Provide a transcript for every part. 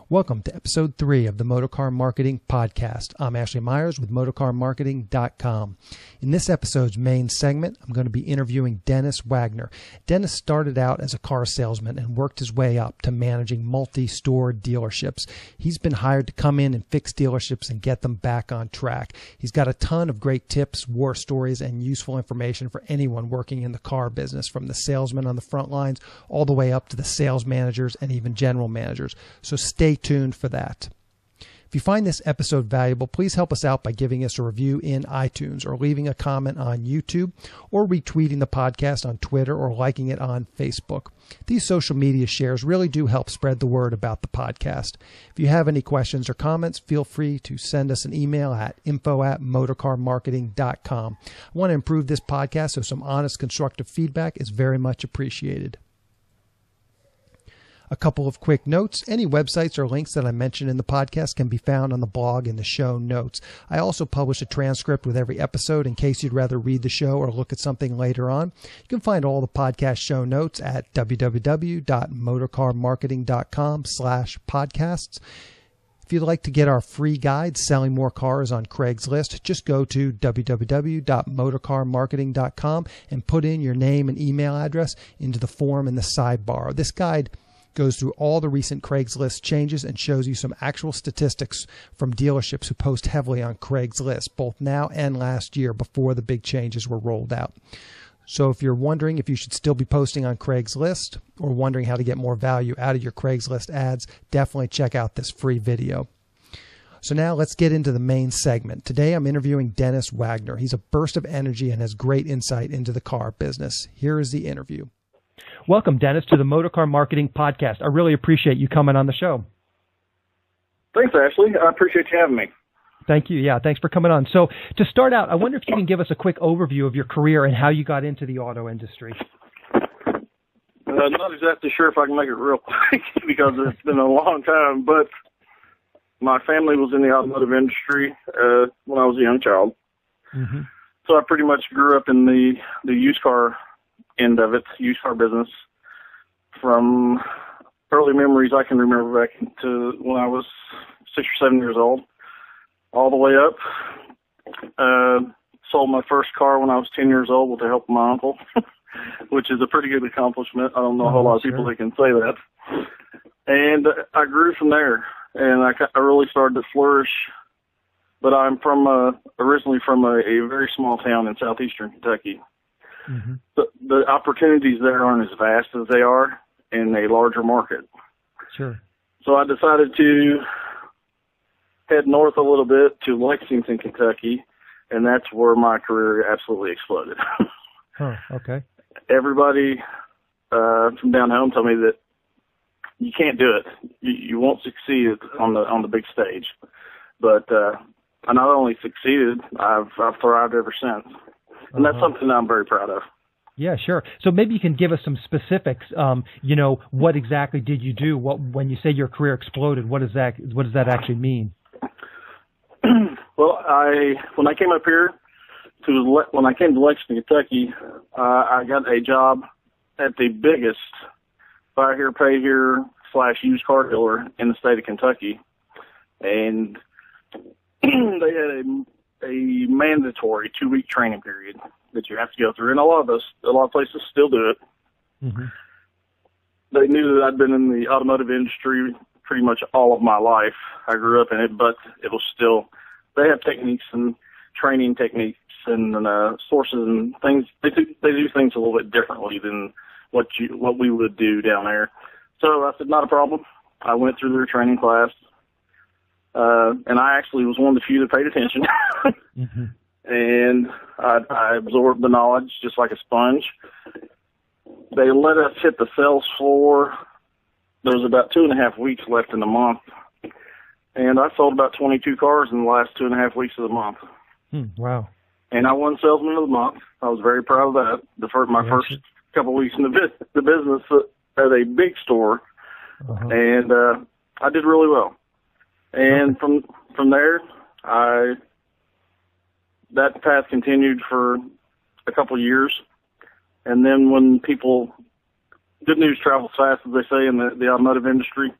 Welcome to episode 3 of the Motorcar Marketing Podcast. I'm Ashley Myers with MotorcarMarketing.com. In this episode's main segment, I'm going to be interviewing Dennis Wagner. Dennis started out as a car salesman and worked his way up to managing multi-store dealerships. He's been hired to come in and fix dealerships and get them back on track. He's got a ton of great tips, war stories, and useful information for anyone working in the car business, from the salesmen on the front lines all the way up to the sales managers and even general managers. So stay tuned for that. If you find this episode valuable, please help us out by giving us a review in iTunes or leaving a comment on YouTube or retweeting the podcast on Twitter or liking it on Facebook. These social media shares really do help spread the word about the podcast. If you have any questions or comments, feel free to send us an email at info@motorcarmarketing.com. I want to improve this podcast, so some honest, constructive feedback is very much appreciated. A couple of quick notes. Any websites or links that I mention in the podcast can be found on the blog in the show notes. I also publish a transcript with every episode in case you'd rather read the show or look at something later on. You can find all the podcast show notes at www.motorcarmarketing.com/podcasts. If you'd like to get our free guide, Selling More Cars on Craigslist, just go to www.motorcarmarketing.com and put in your name and email address into the form in the sidebar. This guide goes through all the recent Craigslist changes and shows you some actual statistics from dealerships who post heavily on Craigslist, both now and last year before the big changes were rolled out. So if you're wondering if you should still be posting on Craigslist or wondering how to get more value out of your Craigslist ads, definitely check out this free video. So now let's get into the main segment. Today I'm interviewing Dennis Wagner. He's a burst of energy and has great insight into the car business. Here is the interview. Welcome, Dennis, to the Motorcar Marketing Podcast. I really appreciate you coming on the show. Thanks, Ashley. I appreciate you having me. Thank you. Yeah, thanks for coming on. So to start out, I wonder if you can give us a quick overview of your career and how you got into the auto industry. Not exactly sure if I can make it real quick because it's been a long time, but my family was in the automotive industry when I was a young child. Mm-hmm. So I pretty much grew up in the used car end of it, used car business, from early memories I can remember back to when I was 6 or 7 years old, all the way up. Sold my first car when I was 10 years old with the help of my uncle, which is a pretty good accomplishment. I don't know a whole lot of people that can say that. And I grew from there, and I really started to flourish. But I'm originally from a very small town in southeastern Kentucky. Mm-hmm. The opportunities there aren't as vast as they are in a larger market. Sure. So I decided to head north a little bit to Lexington, Kentucky, and that's where my career absolutely exploded. Huh, okay. Everybody from down home told me that you can't do it. You won't succeed on the big stage. But I not only succeeded, I've thrived ever since. And that's something I'm very proud of. Yeah, sure. So maybe you can give us some specifics. What exactly did you do? When you say your career exploded, what does that actually mean? Well, when I came up here when I came to Lexington, Kentucky, I got a job at the biggest buy here, pay here / used car dealer in the state of Kentucky, and they had a mandatory 2-week training period that you have to go through, and a lot of places still do it. Mm-hmm. They knew that I'd been in the automotive industry pretty much all of my life. I grew up in it, but it was still, they have techniques and training techniques and sources and things. They do things a little bit differently than what we would do down there. So I said, not a problem. I went through their training class. And I actually was one of the few that paid attention. Mm-hmm. And I absorbed the knowledge just like a sponge. They let us hit the sales floor. There was about 2.5 weeks left in the month. And I sold about 22 cars in the last 2.5 weeks of the month. Wow. And I won Salesman of the Month. I was very proud of that. My first couple of weeks in the business at a big store. Uh-huh. And I did really well. And from there, that path continued for a couple of years. And then when good news travels fast, as they say in the automotive industry,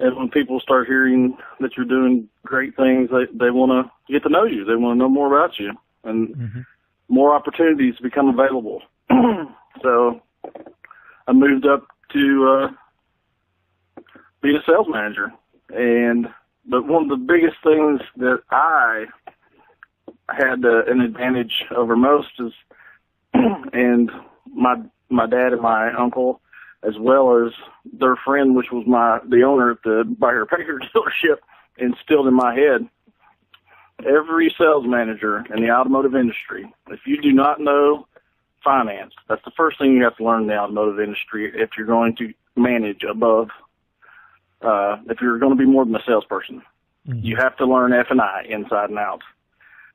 And when people start hearing that you're doing great things, they want to get to know you. They want to know more about you, and more opportunities become available. So I moved up to being a sales manager. But one of the biggest things that I had an advantage over most is, and my dad and my uncle, as well as their friend, which was the owner at the Buy Here Pay Here dealership, instilled in my head. Every sales manager in the automotive industry, if you do not know finance, that's the first thing you have to learn in the automotive industry if you're going to manage above, if you're going to be more than a salesperson. You have to learn F&I inside and out.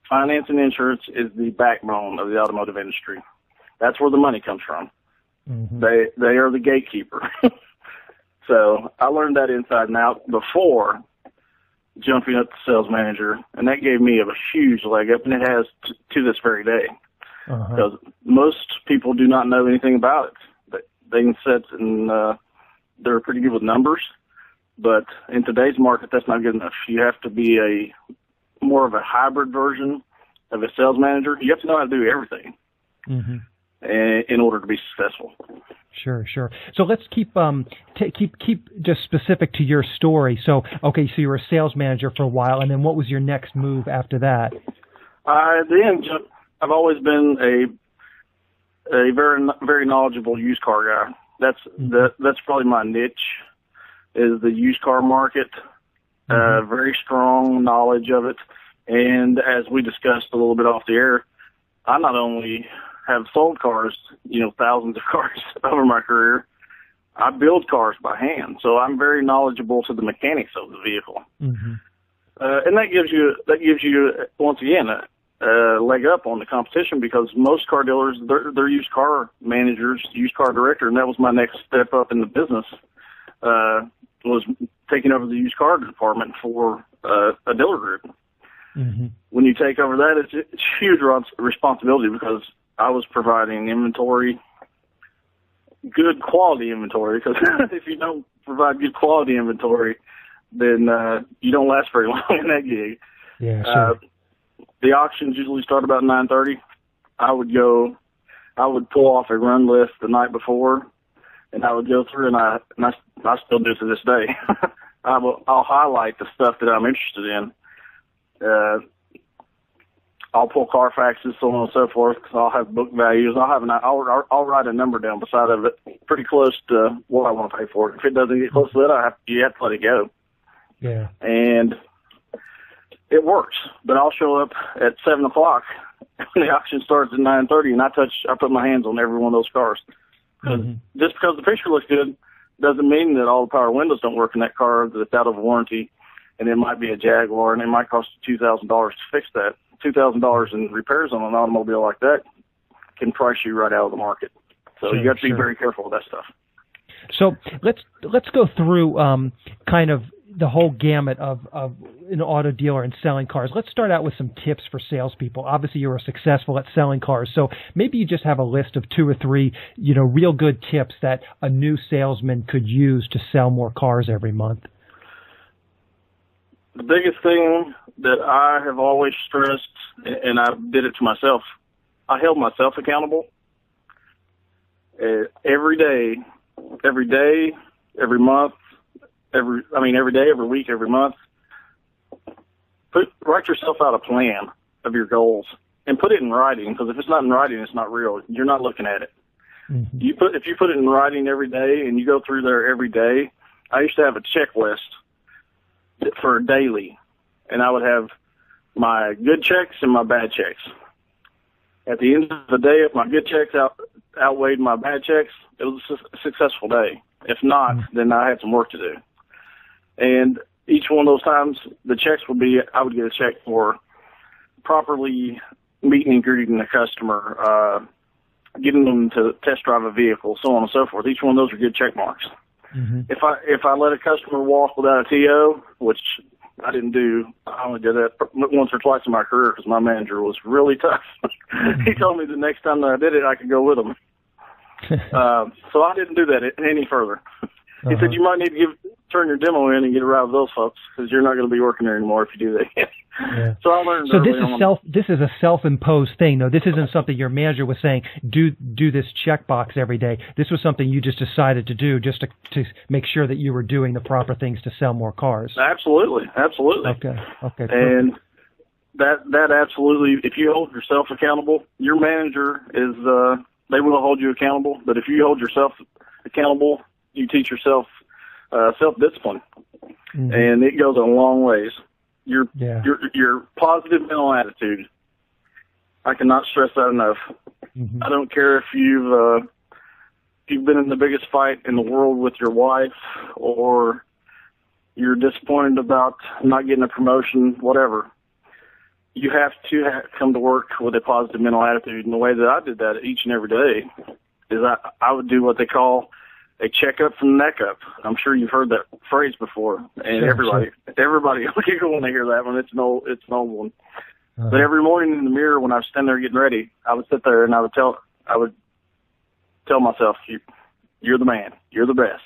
Finance and insurance is the backbone of the automotive industry. That's where the money comes from. They are the gatekeeper. So I learned that inside and out before jumping up to sales manager, and that gave me a huge leg up, and it has to this very day. Because most people do not know anything about it. They can sit and they're pretty good with numbers, but in today's market, that's not good enough. You have to be more of a hybrid version of a sales manager. You have to know how to do everything in order to be successful. Sure. So let's keep just specific to your story. So you were a sales manager for a while, and then what was your next move after that? I've always been a very, very knowledgeable used car guy. That's probably my niche, is the used car market. Very strong knowledge of it. And as we discussed a little bit off the air, I not only have sold cars, thousands of cars over my career, I build cars by hand. So I'm very knowledgeable to the mechanics of the vehicle. And that gives you once again, a leg up on the competition, because most car dealers, they're used car managers, used car director, and that was my next step up in the business, was taking over the used car department for a dealer group. When you take over that, it's huge responsibility, because I was providing inventory, good quality inventory, because if you don't provide good quality inventory, then you don't last very long in that gig. Yeah, sure. The auctions usually start about 9:30. I would pull off a run list the night before, and I would go through, and I still do to this day. I'll highlight the stuff that I'm interested in. I'll pull Carfaxes, so on and so forth, because I'll have book values. I'll write a number down beside of it, pretty close to what I want to pay for it. If it doesn't get close to that, you have to let it go. Yeah. And it works. But I'll show up at 7 o'clock when the auction starts at 9:30, and I put my hands on every one of those cars. Just because the picture looks good doesn't mean that all the power windows don't work in that car that's out of warranty, and it might be a Jaguar, and it might cost you $2,000 to fix that. $2,000 in repairs on an automobile like that can price you right out of the market. So you have to be very careful with that stuff. So let's go through kind of the whole gamut of an auto dealer and selling cars. Let's start out with some tips for salespeople. Obviously, you were successful at selling cars, so maybe you just have a list of 2 or 3, real good tips that a new salesman could use to sell more cars every month. The biggest thing that I have always stressed, and I did it to myself, I held myself accountable. Every day, every month, every day, every week, every month. Write yourself out a plan of your goals and put it in writing, because if it's not in writing, it's not real. You're not looking at it. If you put it in writing every day and you go through there every day, I used to have a checklist for daily, and I would have my good checks and my bad checks. At the end of the day, if my good checks outweighed my bad checks, it was a successful day. If not, then I had some work to do. And each one of those times, the checks I would get a check for properly meeting and greeting the customer, getting them to test drive a vehicle, so on and so forth. Each one of those are good check marks. If I let a customer walk without a TO, which I didn't do, I only did that once or twice in my career because my manager was really tough. He told me the next time that I did it, I could go with him. So I didn't do that any further. He said, you might need to turn your demo in and get rid of those folks, because you're not going to be working there anymore if you do that. Yeah. So I learned. So this is a self-imposed thing. No, this isn't something your manager was saying, do this checkbox every day. This was something you just decided to do just to make sure that you were doing the proper things to sell more cars. Absolutely. Okay. And that absolutely, if you hold yourself accountable, your manager is, they will hold you accountable. But if you hold yourself accountable, you teach yourself self-discipline, and it goes a long ways. Your positive mental attitude. I cannot stress that enough. I don't care if you've been in the biggest fight in the world with your wife, or you're disappointed about not getting a promotion, whatever. You have to come to work with a positive mental attitude. And the way that I did that each and every day is I would do what they call a checkup from the neck up. I'm sure you've heard that phrase before, and everybody will giggle when they hear that one. It's an old one. But every morning in the mirror, when I was standing there getting ready, I would sit there and I would tell myself, "You're the man. You're the best."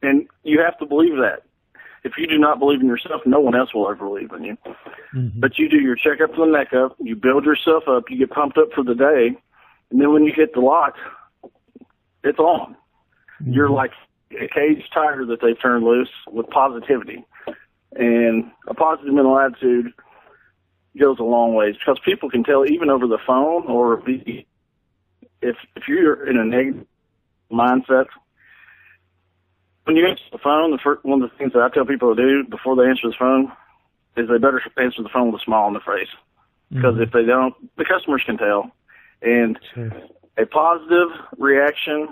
And you have to believe that. If you do not believe in yourself, no one else will ever believe in you. But you do your checkup from the neck up. You build yourself up. You get pumped up for the day, and then when you hit the lot, it's on. You're like a caged tiger that they've turned loose with positivity. And a positive mental attitude goes a long ways, because people can tell even over the phone, or if you're in a negative mindset. When you answer the phone, one of the things that I tell people to do before they answer the phone is they better answer the phone with a smile on their face. Because if they don't, the customers can tell. And a positive reaction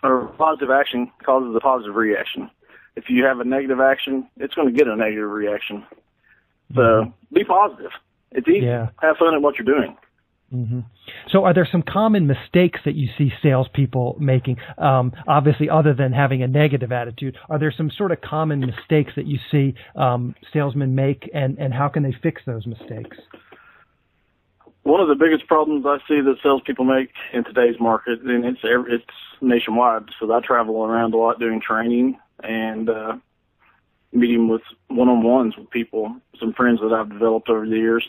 or positive action causes a positive reaction. If you have a negative action, it's going to get a negative reaction. So be positive. It's easy. Yeah. Have fun at what you're doing. So are there some common mistakes that you see salespeople making? Obviously, other than having a negative attitude, are there some sort of common mistakes that you see salesmen make, and how can they fix those mistakes? One of the biggest problems I see that salespeople make in today's market, and it's nationwide, so I travel around a lot doing training and meeting with one-on-ones with people, some friends that I've developed over the years.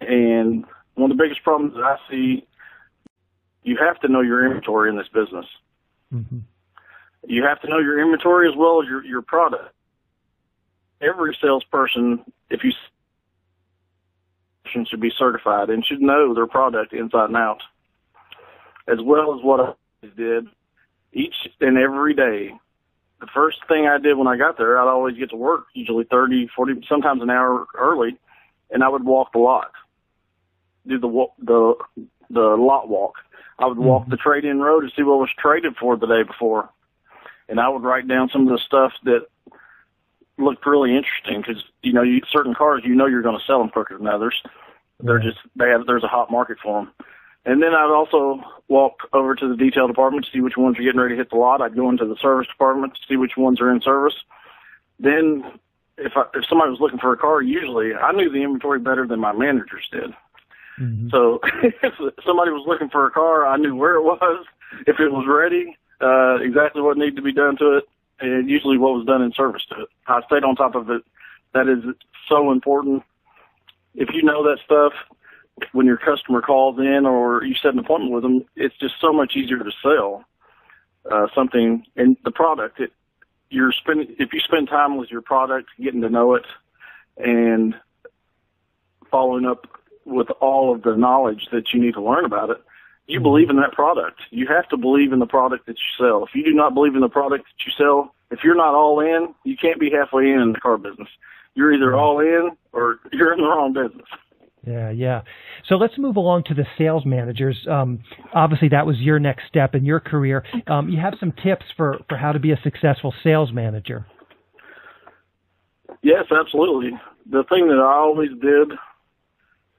And one of the biggest problems that I see, you have to know your inventory in this business. You have to know your inventory as well as your product. Every salesperson, if you should be certified and should know their product inside and out, as well as what I did each and every day. The first thing I did when I got there, I'd always get to work, usually 30, 40, sometimes an hour early, and I would walk the lot, do the lot walk. I would walk the trade-in road to see what was traded for the day before, and I would write down some of the stuff that looked really interesting, because certain cars you're going to sell them quicker than others. There's a hot market for them. And then I'd also walk over to the detail department to see which ones are getting ready to hit the lot. I'd go into the service department to see which ones are in service. Then if somebody was looking for a car, usually I knew the inventory better than my managers did. So if somebody was looking for a car, I knew where it was, if it was ready, exactly what needed to be done to it, and usually what was done in service to it. I stayed on top of it. That is so important. If you know that stuff, when your customer calls in or you set an appointment with them, it's just so much easier to sell something. And the product, if you spend time with your product, getting to know it, and following up with all of the knowledge that you need to learn about it, you believe in that product. You have to believe in the product that you sell. If you do not believe in the product that you sell, if you're not all in, you can't be halfway in the car business. You're either all in or you're in the wrong business. Yeah. So let's move along to the sales managers. Obviously, that was your next step in your career. You have some tips for how to be a successful sales manager. Yes, absolutely. The thing that I always did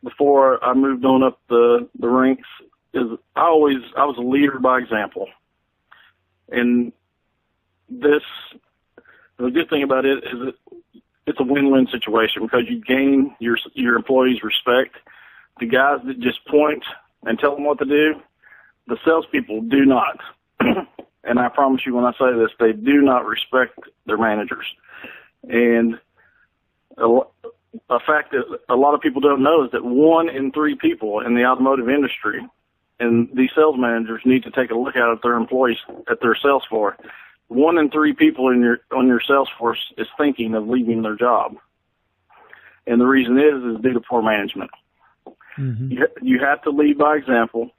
before I moved on up the ranks is I was a leader by example. And the good thing about it is that it's a win-win situation, because you gain your employees' respect. The guys that just point and tell them what to do, the salespeople do not. and I promise you when I say this, they do not respect their managers. And a fact that a lot of people don't know is that 1 in 3 people in the automotive industry, and these sales managers need to take a look at their employees, at their sales floor. 1 in 3 people on your sales force is thinking of leaving their job. And the reason is due to poor management. Mm-hmm. You have to lead by example.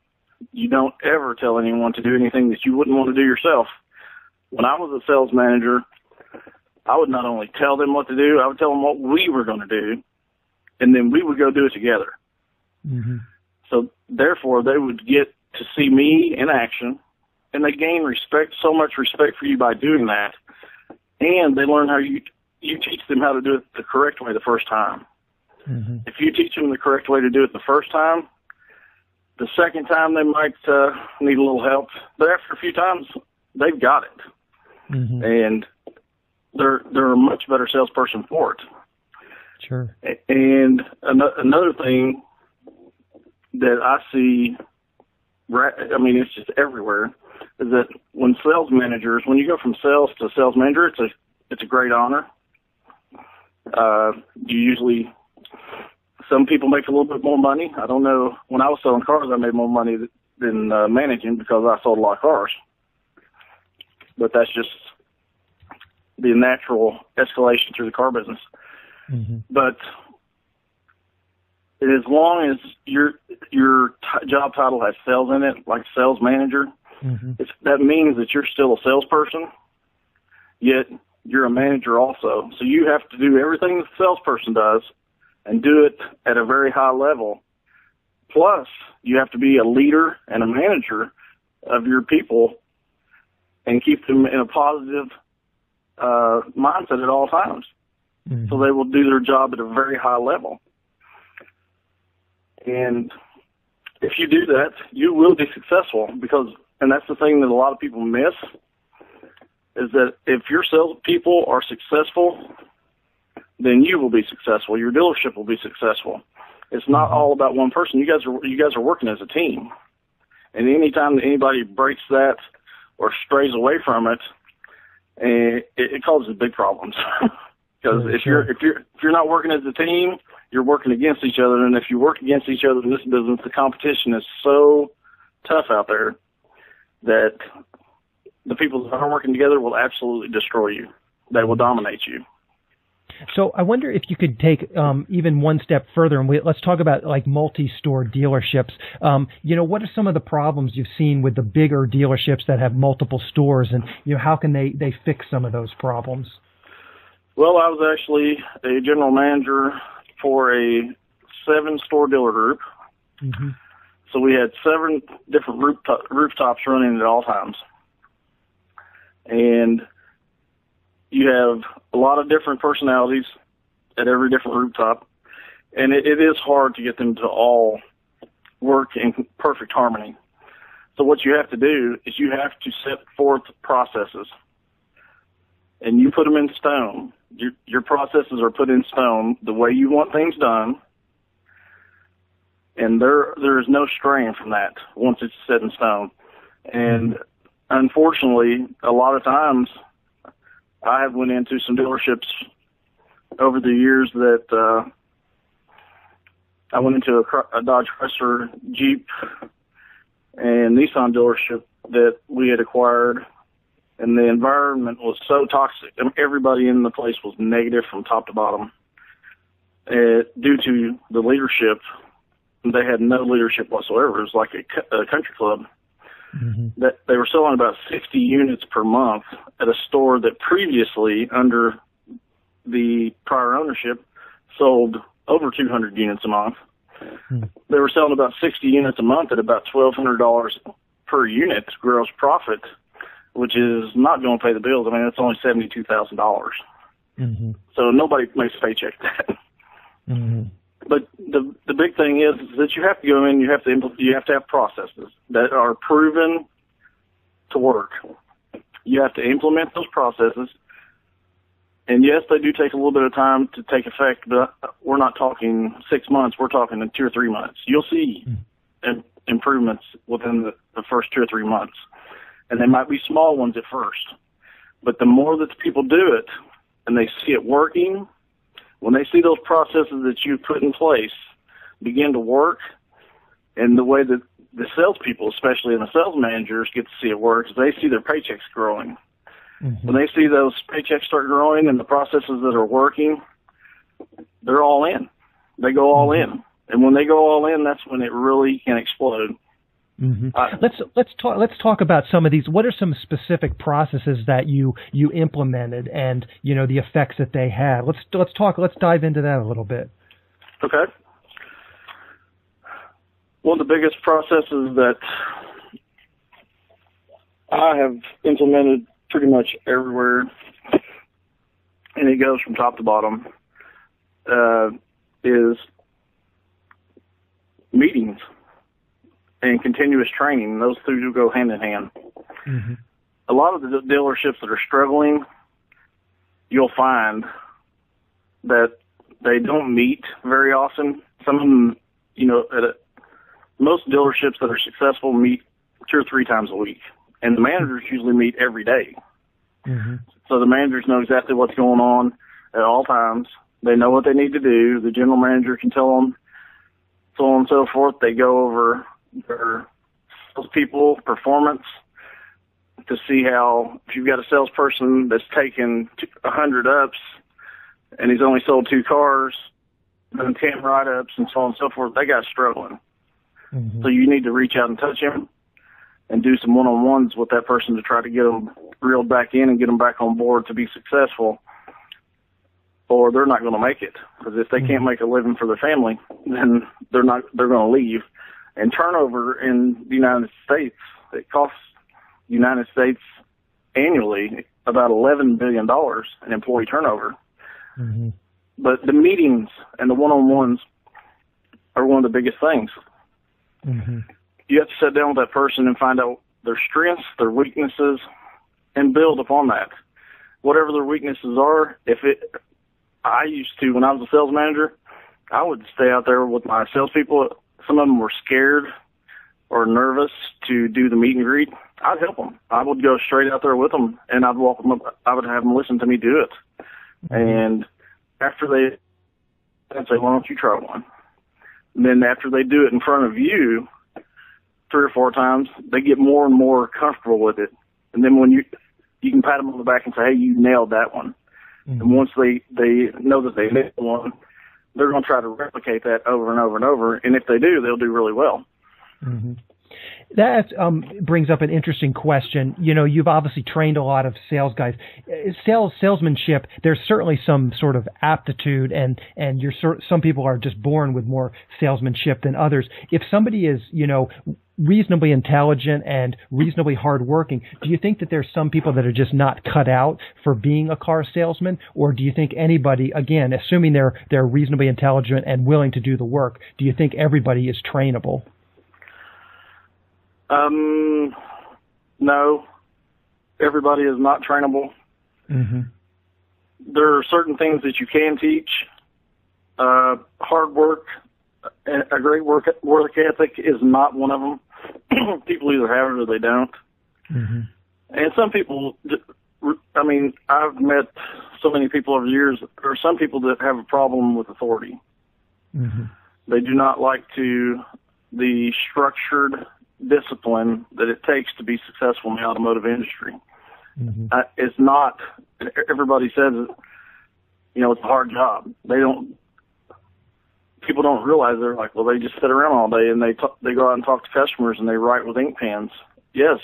You don't ever tell anyone to do anything that you wouldn't want to do yourself. When I was a sales manager, I would not only tell them what to do, I would tell them what we were going to do, and then we would go do it together. Mm-hmm. So therefore, they would get to see me in action, and they gain so much respect for you by doing that, and they learn how you teach them how to do it the correct way the first time. Mm-hmm. If you teach them the correct way to do it the first time, the second time they might need a little help, but after a few times, they've got it. Mm-hmm. And they're a much better salesperson for it. Sure. And another thing that I see, I mean, it's just everywhere, is that when you go from sales to sales manager, it's a great honor. Some people make a little bit more money. I don't know. When I was selling cars, I made more money than managing because I sold a lot of cars. But that's just the natural escalation through the car business. Mm-hmm. But as long as your job title has sales in it, like sales manager, mm-hmm. That means that you're still a salesperson, yet you're a manager also. So you have to do everything the salesperson does and do it at a very high level. Plus, you have to be a leader and a manager of your people and keep them in a positive mindset at all times. Mm-hmm. So they will do their job at a very high level. And if you do that, you will be successful and that's the thing that a lot of people miss, is that if your salespeople are successful, then you will be successful. Your dealership will be successful. It's not all about one person. You guys are working as a team. And anytime that anybody breaks that or strays away from it, it causes big problems. Because if you're not working as a team, you're working against each other. And if you work against each other in this business, the competition is so tough out there that the people that are working together will absolutely destroy you. They will dominate you. So I wonder if you could take even one step further, and let's talk about like multi-store dealerships. What are some of the problems you've seen with the bigger dealerships that have multiple stores, and how can they fix some of those problems? Well, I was actually a general manager for a 7-store dealer group. Mm-hmm. So we had 7 different rooftops running at all times. And you have a lot of different personalities at every different rooftop. And it is hard to get them to all work in perfect harmony. So what you have to do is you have to set forth processes. And you put them in stone. Your processes are put in stone the way you want things done. And there is no straying from that once it's set in stone. And unfortunately, a lot of times I have went into some dealerships over the years that I went into a Dodge Chrysler, Jeep, and Nissan dealership that we had acquired, and the environment was so toxic. I mean, everybody in the place was negative from top to bottom. Due to the leadership, they had no leadership whatsoever. It was like a country club. Mm-hmm. That they were selling about 60 units per month at a store that previously, under the prior ownership, sold over 200 units a month. Mm-hmm. They were selling about 60 units a month at about $1,200 per unit gross profit, which is not going to pay the bills. I mean, it's only $72,000. Mm-hmm. So nobody makes a paycheck that. Mm-hmm. But the big thing is that you have to go in, you have to have processes that are proven to work. You have to implement those processes. And yes, they do take a little bit of time to take effect, but we're not talking 6 months. We're talking in 2 or 3 months. You'll see improvements within the first 2 or 3 months. And they might be small ones at first. But the more that the people do it and they see it working, when they see those processes that you've put in place begin to work, and the way that the salespeople, especially the sales managers, get to see it work, is they see their paychecks growing. Mm-hmm. When they see those paychecks start growing and the processes that are working, they're all in. They go all in. And when they go all in, that's when it really can explode. Mm-hmm. Let's talk about some of these. What are some specific processes that you implemented, and the effects that they had? Let's dive into that a little bit. Okay. One of the biggest processes that I have implemented pretty much everywhere, and it goes from top to bottom, is meetings and continuous training. Those two do go hand in hand. Mm-hmm. A lot of the dealerships that are struggling, you'll find that they don't meet very often. Some of them, most dealerships that are successful meet 2 or 3 times a week, and the managers usually meet every day. Mm-hmm. So the managers know exactly what's going on at all times. They know what they need to do. The general manager can tell them, so on and so forth. They go over their salespeople performance to see how, if you've got a salesperson that's taken 100 ups and he's only sold 2 cars, and 10 write-ups and so on and so forth, that guy's struggling. Mm-hmm. So you need to reach out and touch him and do some one-on-ones with that person to try to get them reeled back in and get them back on board to be successful, or they're not going to make it. Because if they can't make a living for their family, then they're going to leave. And turnover in the United States, it costs the United States annually about $11 billion in employee turnover. Mm-hmm. But the meetings and the one-on-ones are one of the biggest things. Mm-hmm. You have to sit down with that person and find out their strengths, their weaknesses, and build upon that. Whatever their weaknesses are, I used to, when I was a sales manager, I would stay out there with my salespeople. Some of them were scared or nervous to do the meet and greet. I'd help them. I would go straight out there with them, and I'd walk them up. I would have them listen to me do it. Mm-hmm. And after I'd say, why don't you try one? And then after they do it in front of you 3 or 4 times, they get more and more comfortable with it. And then when you can pat them on the back and say, hey, you nailed that one. Mm-hmm. And once they know that they nailed one, they're going to try to replicate that over and over and over. And if they do, they'll do really well. Mm-hmm. That brings up an interesting question. You've obviously trained a lot of sales guys. Salesmanship, there's certainly some sort of aptitude, and some people are just born with more salesmanship than others. If somebody is, reasonably intelligent and reasonably hardworking, do you think that there's some people that are just not cut out for being a car salesman? Or do you think anybody, again, assuming they're reasonably intelligent and willing to do the work, do you think everybody is trainable? No, everybody is not trainable. Mm-hmm. There are certain things that you can teach. Hard work, a great work ethic is not one of them. People either have it or they don't. Mm-hmm. And some people, I've met so many people over the years. There are some people that have a problem with authority. Mm-hmm. They do not like the structured discipline that it takes to be successful in the automotive industry. Mm-hmm. It's not, everybody says it, it's a hard job. People don't realize, they're like, well, they just sit around all day and they go out and talk to customers and they write with ink pens. Yes,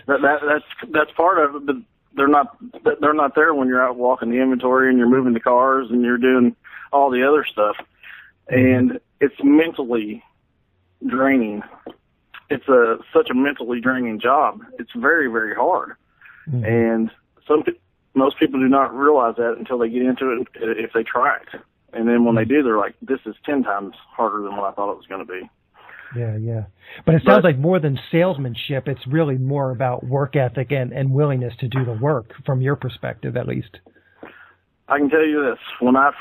that's part of it, but they're not there when you're out walking the inventory and you're moving the cars and you're doing all the other stuff. And it's mentally draining. It's such a mentally draining job. It's very, very hard. Mm-hmm. And most people do not realize that until they get into it, if they try it. And then when they do, they're like, this is 10 times harder than what I thought it was going to be. Yeah. But it sounds like more than salesmanship, it's really more about work ethic and willingness to do the work, from your perspective, at least. I can tell you this. When I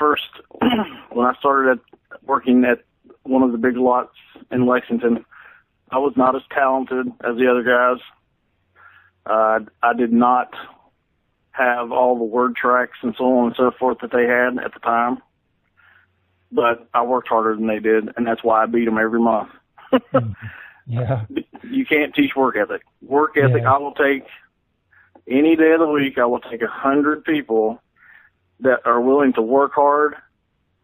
started working at one of the big lots in Lexington, I was not as talented as the other guys. I did not have all the word tracks and so on and so forth that they had at the time, but I worked harder than they did, and that's why I beat them every month. Yeah. You can't teach work ethic. Work ethic, Yeah. I will take any day of the week. I will take 100 people that are willing to work hard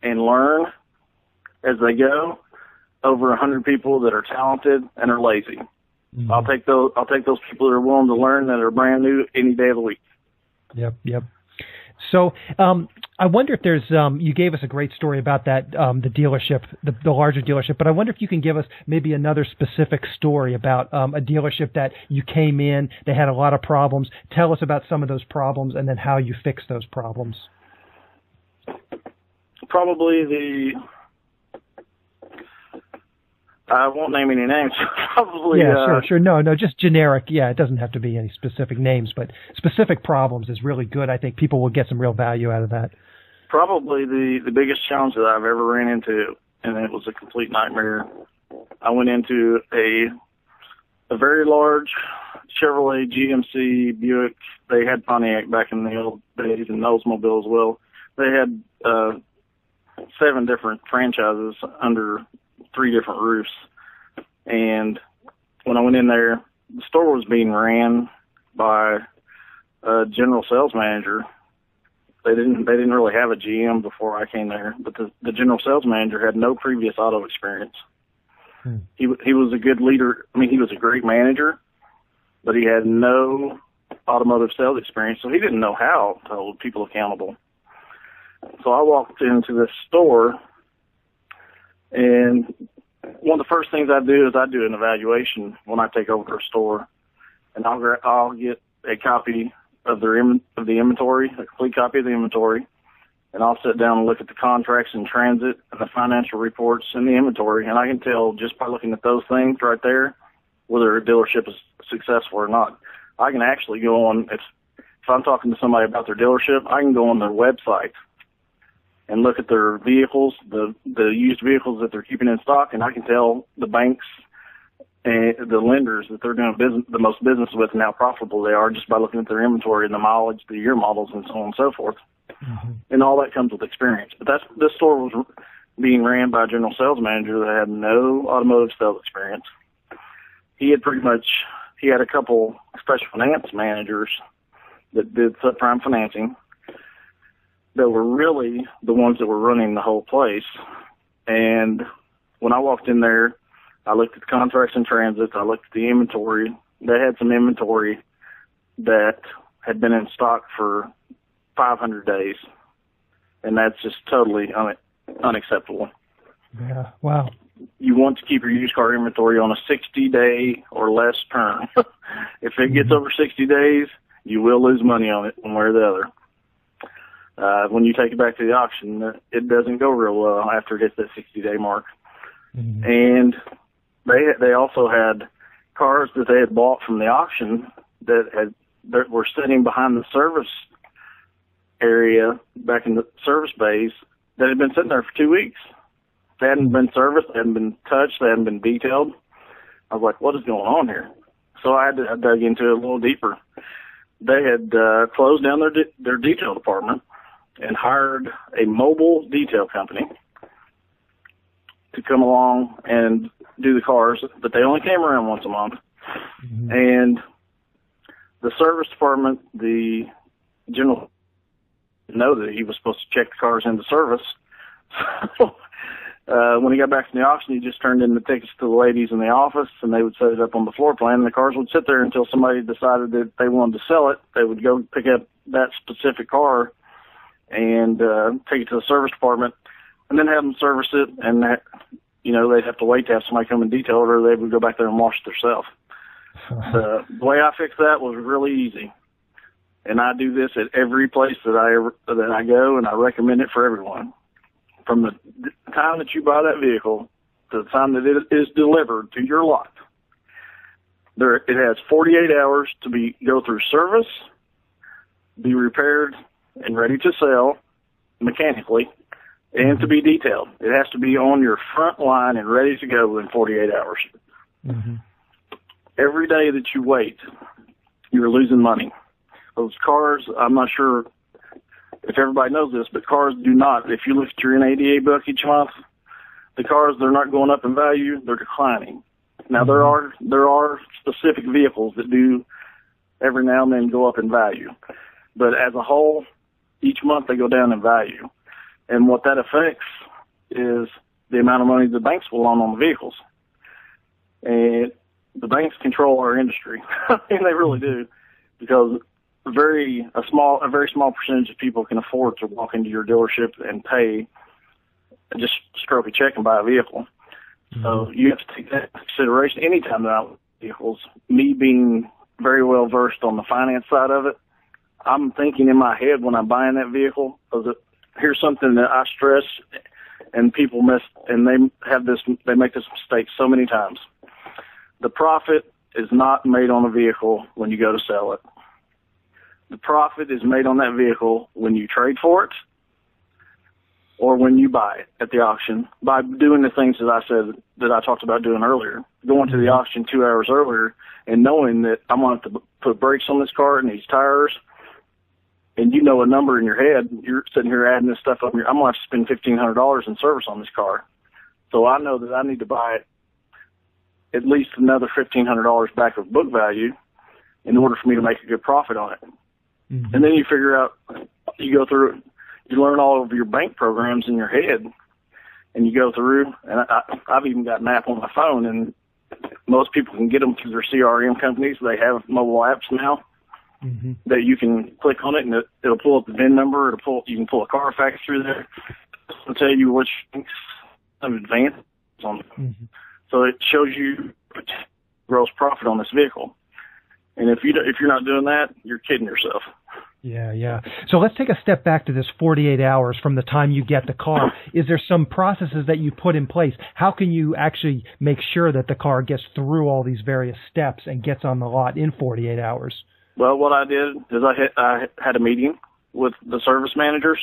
and learn as they go over 100 people that are talented and are lazy. Mm-hmm. I'll take those people that are willing to learn that are brand new any day of the week. Yep. So, I wonder if there's, you gave us a great story about that, the dealership, the larger dealership, but I wonder if you can give us maybe another specific story about, a dealership that you came in, they had a lot of problems. Tell us about some of those problems and then how you fixed those problems. Probably I won't name any names. Probably. Yeah, sure. No, just generic. Yeah, it doesn't have to be any specific names, but specific problems is really good. I think people will get some real value out of that. Probably the biggest challenge that I've ever ran into, and it was a complete nightmare. I went into a very large Chevrolet GMC Buick. They had Pontiac back in the old days and Oldsmobile as well. They had 7 different franchises under 3 different roofs. And when I went in there, the store was being ran by a general sales manager. They didn't really have a GM before I came there, but the general sales manager had no previous auto experience. He was a good leader. I mean, he was a great manager, but he had no automotive sales experience, so he didn't know how to hold people accountable. So I walked into this store, and one of the first things I do is I do an evaluation when I take over a store, and I'll get a copy of the inventory, a complete copy of the inventory, and I'll sit down and look at the contracts in transit and the financial reports and the inventory, and I can tell just by looking at those things right there whether a dealership is successful or not. I can actually go on, if I'm talking to somebody about their dealership, I can go on their website and look at their vehicles, the used vehicles that they're keeping in stock, and I can tell the banks and the lenders that they're doing the most business with and how profitable they are just by looking at their inventory and the mileage, the year models, and so on and so forth. Mm-hmm. And all that comes with experience. But this store was being ran by a general sales manager that had no automotive sales experience. He had a couple special finance managers that did subprime financing that were really the ones that were running the whole place. And when I walked in there, I looked at the contracts in transit. I looked at the inventory. They had some inventory that had been in stock for 500 days, and that's just totally unacceptable. Yeah, wow. You want to keep your used car inventory on a 60-day or less term. If it gets over 60 days, you will lose money on it one way or the other. When you take it back to the auction, it doesn't go real well after it hits that 60-day mark. Mm-hmm. And they also had cars that they had bought from the auction that were sitting behind the service area back in the service bays that had been sitting there for 2 weeks. They hadn't been serviced, they hadn't been touched, they hadn't been detailed. I was like, what is going on here? So I dug into it a little deeper. They had closed down their detail department and hired a mobile detail company to come along and do the cars, but they only came around once a month. Mm-hmm. And the service department, the general didn't know that he was supposed to check the cars into service. So when he got back from the auction, he just turned in the tickets to the ladies in the office, and they would set it up on the floor plan, and the cars would sit there until somebody decided that they wanted to sell it. They would go pick up that specific car and take it to the service department, and then have them service it, and they'd have to wait to have somebody come and detail it, or they would go back there and wash it themselves. The way I fixed that was really easy, and I do this at every place that I go, and I recommend it for everyone. From the time that you buy that vehicle to the time that it is delivered to your lot, it has 48 hours to go through service, be repaired, and ready to sell mechanically, and to be detailed. It has to be on your front line and ready to go within 48 hours. Mm-hmm. Every day that you wait, you're losing money. Those cars, I'm not sure if everybody knows this, but cars do not. If you look at your NADA book each month, the cars, they're not going up in value, they're declining. Now, there are specific vehicles that do every now and then go up in value. But as a whole, each month they go down in value. And what that affects is the amount of money the banks will loan on the vehicles. And the banks control our industry. I mean, they really do, because a very small percentage of people can afford to walk into your dealership and pay, just stroke a check and buy a vehicle. Mm-hmm. So you have to take that into consideration anytime they're out with vehicles. Me being very well versed on the finance side of it, I'm thinking in my head when I'm buying that vehicle, because here's something that I stress, and people miss, and they make this mistake so many times. The profit is not made on a vehicle when you go to sell it. The profit is made on that vehicle when you trade for it or when you buy it at the auction by doing the things that I talked about doing earlier. Going to the auction 2 hours earlier and knowing that I'm going to have to put brakes on this car and these tires, and you know a number in your head. You're sitting here adding this stuff up. I'm going to have to spend $1,500 in service on this car. So I know that I need to buy it at least another $1,500 back of book value in order for me to make a good profit on it. Mm-hmm. And then you figure out, you go through, you learn all of your bank programs in your head, and you go through, and I've even got an app on my phone, and most people can get them through their CRM companies. They have mobile apps now that you can click on it, and it'll pull up the VIN number. You can pull a Carfax through there. It'll tell you which advance on it. Mm-hmm. So it shows you gross profit on this vehicle. And if you're not doing that, you're kidding yourself. Yeah. So let's take a step back to this 48 hours from the time you get the car. Is there some processes that you put in place? How can you actually make sure that the car gets through all these various steps and gets on the lot in 48 hours? Well, what I did is I had a meeting with the service managers,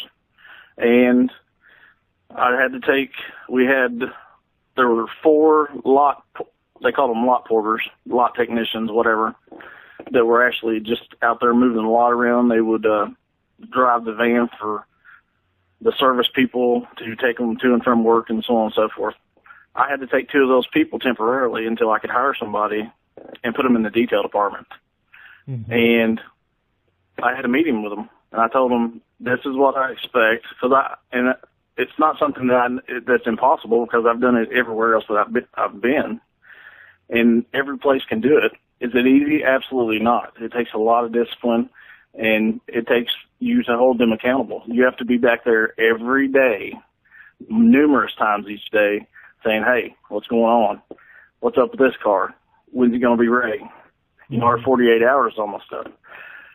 and I had to there were 4 they called them lot porters, lot technicians, whatever, that were actually just out there moving the lot around. They would drive the van for the service people to take them to and from work and so on and so forth. I had to take 2 of those people temporarily until I could hire somebody and put them in the detail department. Mm-hmm. And I had a meeting with them, and I told them, this is what I expect, and it's not something that's impossible, because I've done it everywhere else that I've been, and every place can do it. Is it easy? Absolutely not. It takes a lot of discipline, and it takes you to hold them accountable. You have to be back there every day, numerous times each day, saying, hey, what's going on? What's up with this car? When's it going to be ready? Our 48 hours almost up.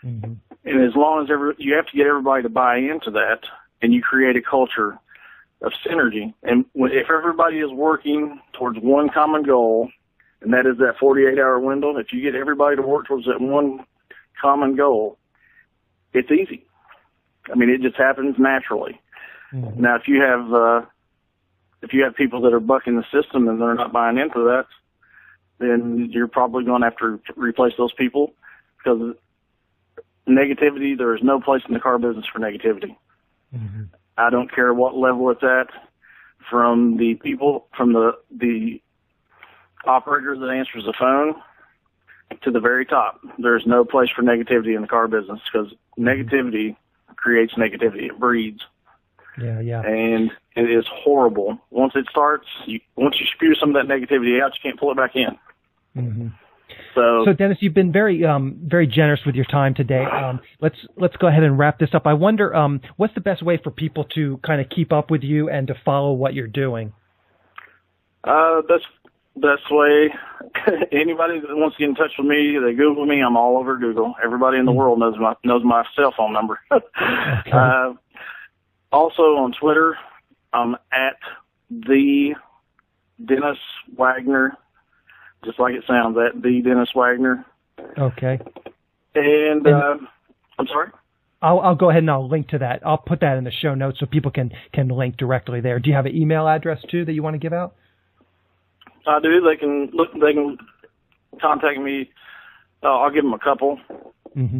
Mm-hmm. And as long as you have to get everybody to buy into that, and you create a culture of synergy. And if everybody is working towards one common goal, and that is that 48-hour window, if you get everybody to work towards that one common goal, it's easy. I mean, it just happens naturally. Mm-hmm. Now, if you have people that are bucking the system and they're not buying into that, then you're probably going to have to replace those people, because negativity, there is no place in the car business for negativity. Mm-hmm. I don't care what level it's at, from the people, from the operator that answers the phone to the very top. There's no place for negativity in the car business, because negativity creates negativity. It breeds. Yeah. And it is horrible. Once it starts, once you spew some of that negativity out, you can't pull it back in. Mm-hmm. So Dennis, you've been very generous with your time today. Let's go ahead and wrap this up. I wonder, what's the best way for people to kind of keep up with you and to follow what you're doing? Best way, anybody that wants to get in touch with me, they Google me. I'm all over Google. Everybody in the world knows my cell phone number. Okay. Also on Twitter, I'm at the Dennis Wagner. Just like it sounds, at the Dennis Wagner. Okay. And I'm sorry? I'll go ahead and I'll link to that. I'll put that in the show notes so people can link directly there. Do you have an email address too that you want to give out? I do. They can contact me I'll give them a couple. Mm-hmm.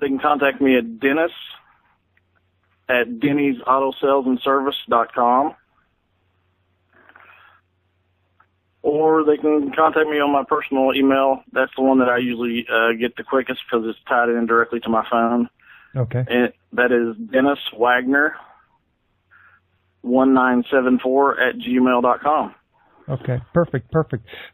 They can contact me at Dennis at Denny'sAutoSalesandService.com. Or they can contact me on my personal email. That's the one that I usually get the quickest because it's tied in directly to my phone. Okay. And that is Dennis Wagner 1974@gmail.com. Okay, perfect.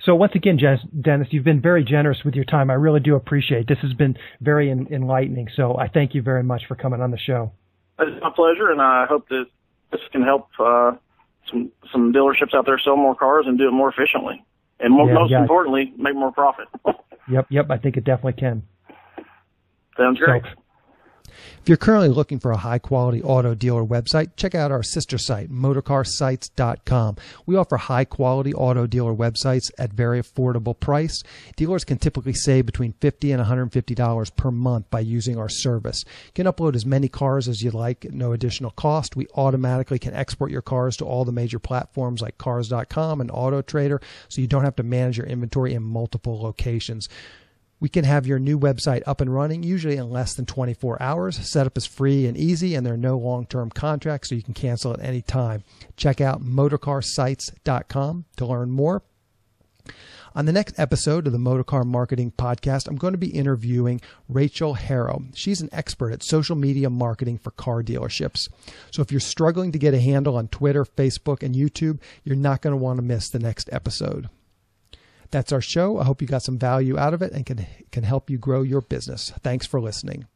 So once again, Dennis, you've been very generous with your time. I really do appreciate it. This has been very enlightening. So I thank you very much for coming on the show. It's my pleasure, and I hope that this can help some dealerships out there sell more cars and do it more efficiently. And most importantly, make more profit. Yep, I think it definitely can. Sounds great. So, if you're currently looking for a high-quality auto dealer website, check out our sister site, motorcarsites.com. We offer high-quality auto dealer websites at very affordable price. Dealers can typically save between $50 and $150 per month by using our service. You can upload as many cars as you like at no additional cost. We automatically can export your cars to all the major platforms like Cars.com and AutoTrader, so you don't have to manage your inventory in multiple locations. We can have your new website up and running, usually in less than 24 hours. Setup is free and easy, and there are no long-term contracts, so you can cancel at any time. Check out motorcarsites.com to learn more. On the next episode of the Motorcar Marketing Podcast, I'm going to be interviewing Rachel Harrow. She's an expert at social media marketing for car dealerships. So if you're struggling to get a handle on Twitter, Facebook, and YouTube, you're not going to want to miss the next episode. That's our show. I hope you got some value out of it and can help you grow your business. Thanks for listening.